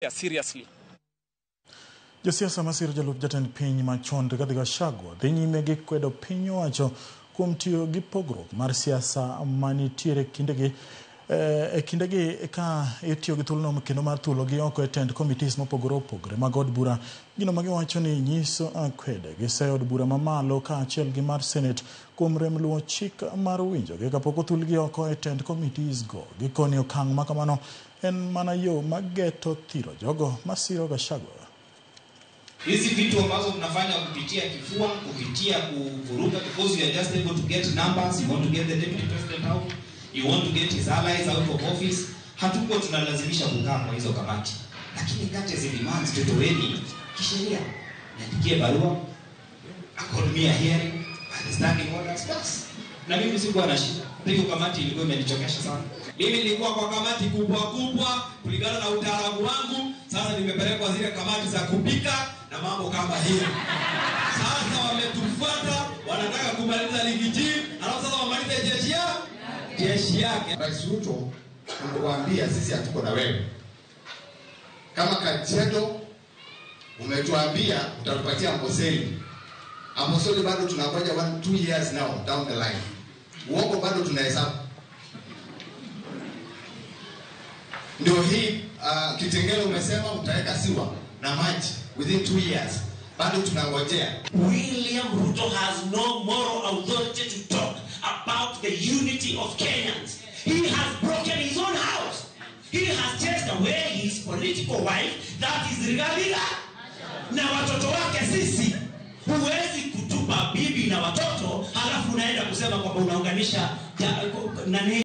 seriously. Josiasa masiro jalup jatend piny machon Rigathi Gachagua dhi nyime gi kwedo piny owacho kuom tiyo gi pogruok mar siasa manitiere kindegi ka itiyo gi thuolono kendo mar thuolo gi oko e tend committees mopogore opogore mag od bura. Gino ma giwacho ni nyiso kwede gi od bura mamalo ka achiel gi mar Senate kuom rem luwo chik mar winjogi kapok othulgi oko e tend committees go. Gikoni okang' ma kamano en mana yo mageto thiro jogo masiro Gachagua. Hizi vitu ambazo mnafanya kupitia kifua, kupitia kuvuruga, because you are just able to get numbers, you want to get the deputy president out, you want to get his allies out of office. Hatuko tunalazimisha kukaa kwa hizo kamati. Lakini kati ya demands tutoweni kisheria. Niandikie barua, accord me a hearing, understanding orders, basi. Na mimi sikuwa na shida. Hiyo kamati ilikuwa imenichokesha sana. Mimi nilikuwa kwa kamati kubwa kulingana na utaalamu wangu. Sasa nimepelekwa zile kamati za kupika na mambo kama hiyo. Sasa wametufuata, wanataka kumaliza ligi G, alafu sasa wamalize jeshi yake. Rais Ruto anakuambia sisi hatuko na wewe. Kama Kajiado umetuambia utatupatia Amboseli. Amboseli bado tunangoja 1-2 years now down the line. Uongo bado tunahesabu. Ndio hii Kitengela umesema utaweka siwa na maji within 2 years. Bado tunangojea. William Ruto has no moral authority to talk about the unity of Kenyans. He has broken his own house. He has chased away his political wife, that is Rigathi. Na watoto wake sisi. Huwezi kutupa bibi na watoto halafu unaenda kusema kwamba unaunganisha nani